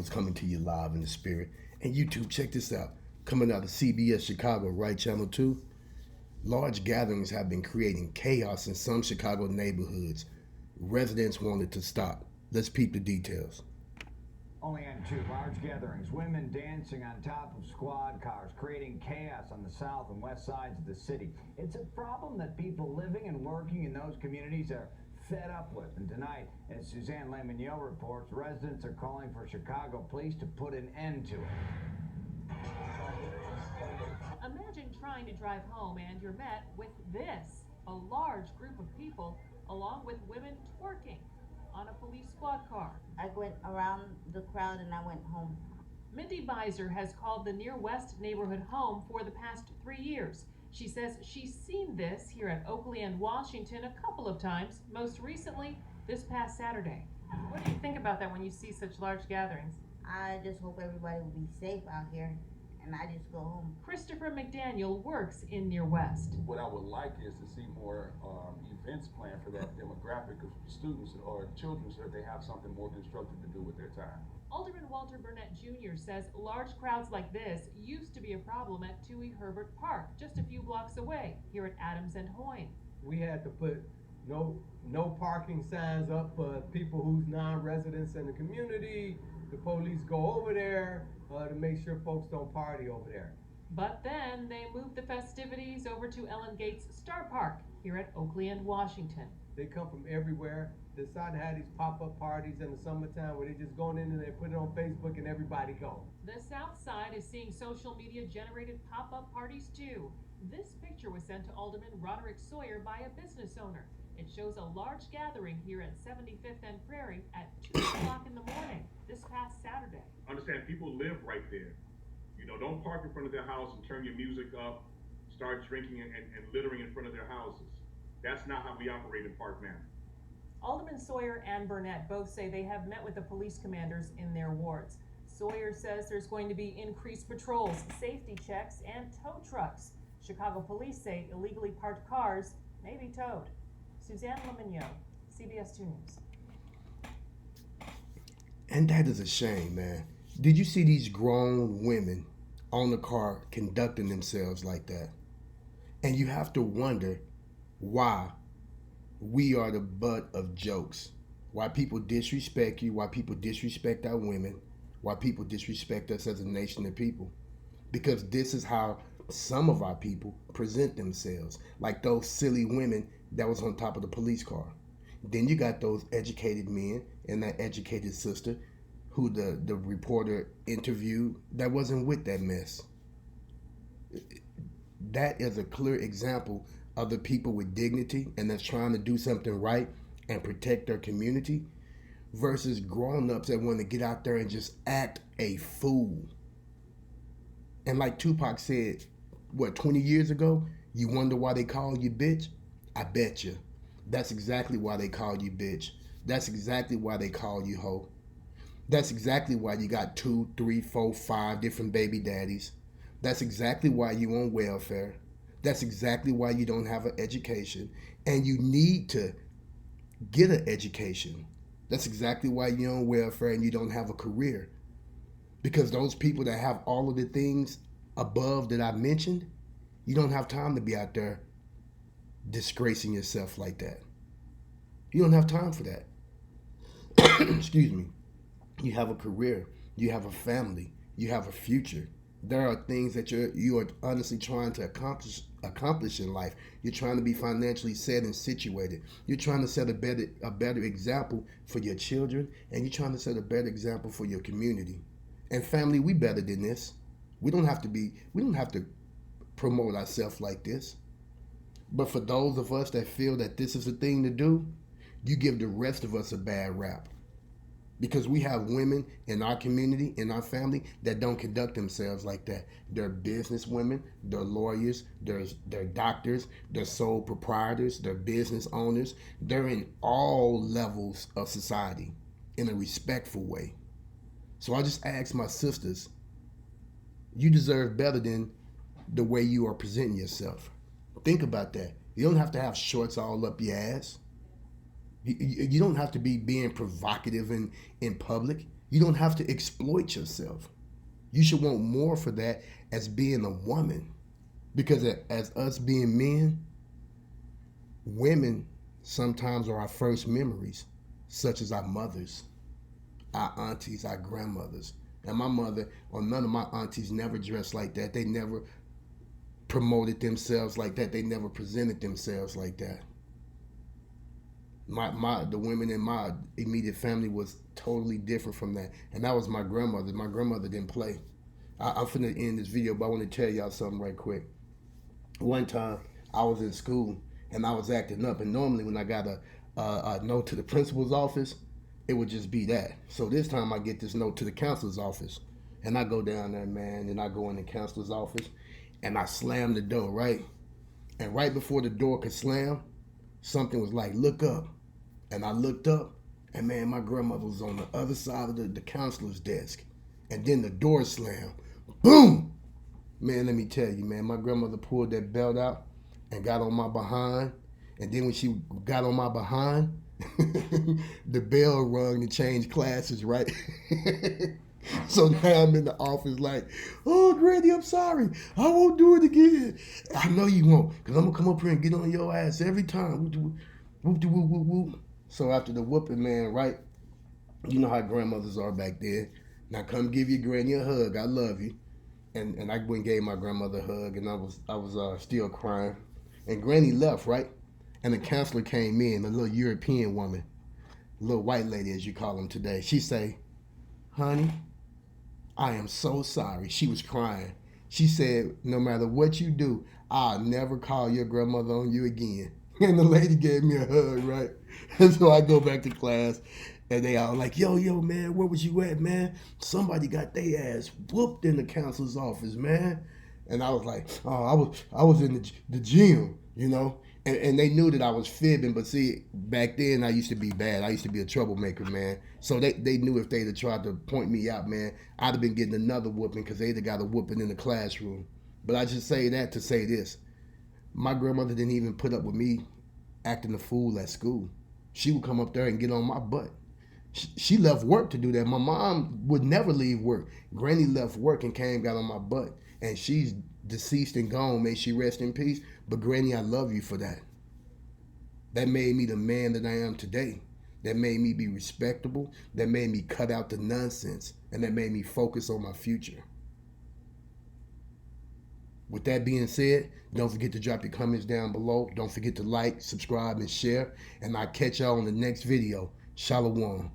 It's coming to you live in the spirit. And YouTube, check this out. Coming out of CBS Chicago, right, Channel 2. Large gatherings have been creating chaos in some Chicago neighborhoods. Residents wanted to stop. Let's peep the details. Only on two large gatherings, women dancing on top of squad cars, creating chaos on the south and west sides of the city. It's a problem that people living and working in those communities are fed up with. And tonight, as Suzanne Lemignot reports, residents are calling for Chicago police to put an end to it. Imagine trying to drive home and you're met with this, a large group of people along with women twerking on a police squad car. I went around the crowd and I went home. Mindy Beiser has called the Near West neighborhood home for the past 3 years. She says she's seen this here at Oakley and Washington a couple of times, most recently this past Saturday. What do you think about that when you see such large gatherings? I just hope everybody will be safe out here, and I just go home. Christopher McDaniel works in Near West. What I would like is to see more events planned for that demographic of students or children so that they have something more constructive to do with their time. Alderman Walter Burnett Jr. says large crowds like this used to be a problem at Toohey Herbert Park, just a few blocks away, here at Adams and Hoyne. We had to put no parking signs up for people who's non-residents in the community. The police go over there to make sure folks don't party over there. But then they moved the festivities over to Ellen Gates Star Park, here at Oakley and Washington. They come from everywhere. They decide to have these pop-up parties in the summertime where they just go in and they put it on Facebook and everybody go. The South Side is seeing social media generated pop-up parties too. This picture was sent to Alderman Roderick Sawyer by a business owner. It shows a large gathering here at 75th and Prairie at 2 o'clock in the morning this past Saturday. Understand, people live right there. You know, don't park in front of their house and turn your music up, start drinking and littering in front of their houses. That's not how we operate in Park Manor. Alderman Sawyer and Burnett both say they have met with the police commanders in their wards. Sawyer says there's going to be increased patrols, safety checks, and tow trucks. Chicago police say illegally parked cars may be towed. Suzanne Lemignot, CBS 2 News. And that is a shame, man. Did you see these grown women on the car conducting themselves like that? And you have to wonder why we are the butt of jokes. Why people disrespect you, why people disrespect our women, why people disrespect us as a nation of people. Because this is how some of our people present themselves, like those silly women that was on top of the police car. Then you got those educated men and that educated sister who the reporter interviewed that wasn't with that mess. That is a clear example of the people with dignity and that's trying to do something right and protect their community versus grown-ups that want to get out there and just act a fool. And like Tupac said, 20 years ago, you wonder why they call you bitch? I bet you. That's exactly why they call you bitch. That's exactly why they call you hoe. That's exactly why you got 2, 3, 4, 5 different baby daddies. That's exactly why you on welfare. That's exactly why you don't have an education. And you need to get an education. That's exactly why you're on welfare and you don't have a career. Because those people that have all of the things above that I mentioned, you don't have time to be out there disgracing yourself like that. You don't have time for that. Excuse me. You have a career. You have a family. You have a future. There are things that you are honestly trying to accomplish in life. You're trying to be financially set and situated. You're trying to set a better example for your children, and you're trying to set a better example for your community. And family, we better than this. We don't have to promote ourselves like this. But for those of us that feel that this is the thing to do, you give the rest of us a bad rap. Because we have women in our community, in our family, that don't conduct themselves like that. They're business women, they're lawyers, they're doctors, they're sole proprietors, they're business owners. They're in all levels of society in a respectful way. So I just ask my sisters, you deserve better than the way you are presenting yourself. Think about that. You don't have to have shorts all up your ass. You don't have to be being provocative in public. You don't have to exploit yourself. You should want more for that as being a woman. Because as us being men, women sometimes are our first memories, such as our mothers, our aunties, our grandmothers. And my mother, or none of my aunties, never dressed like that. They never promoted themselves like that. They never presented themselves like that. The women in my immediate family was totally different from that. And that was my grandmother. My grandmother didn't play. I'm finna end this video, but I want to tell y'all something right quick. One time, I was in school, and I was acting up. And normally when I got a note to the principal's office, it would just be that. So this time I get this note to the counselor's office. And I go down there, man, and I go in the counselor's office, and I slam the door, right? And right before the door could slam, something was like, look up. And I looked up, and man, my grandmother was on the other side of the counselor's desk. And then the door slammed. Boom! Man, let me tell you, man, my grandmother pulled that belt out and got on my behind. And then when she got on my behind, the bell rung to change classes, right? So now I'm in the office like, oh, Granny, I'm sorry. I won't do it again. I know you won't, because I'm going to come up here and get on your ass every time. Whoop, whoop, whoop, whoop. So after the whooping, man, right? You know how grandmothers are back then. Now come give your granny a hug. I love you. And I went and gave my grandmother a hug, and I was still crying. And Granny left, right? And the counselor came in, a little European woman, a little white lady, as you call them today. She say, honey, I am so sorry. She was crying. She said, no matter what you do, I'll never call your grandmother on you again. And the lady gave me a hug, right? And so I go back to class, and they all like, yo, man, where was you at, man? Somebody got their ass whooped in the counselor's office, man. And I was like, oh, I was in the gym, you know? And they knew that I was fibbing, but see, back then I used to be bad. I used to be a troublemaker, man. So they knew if they'd have tried to point me out, man, I'd have been getting another whooping because they'd have got a whooping in the classroom. But I just say that to say this. My grandmother didn't even put up with me acting a fool at school. She would come up there and get on my butt. She left work to do that. My mom would never leave work. Granny left work and came, got on my butt. And she's deceased and gone. May she rest in peace. But Granny, I love you for that. That made me the man that I am today. That made me be respectable. That made me cut out the nonsense. And that made me focus on my future. With that being said, don't forget to drop your comments down below. Don't forget to like, subscribe, and share. And I'll catch y'all on the next video. Shalom.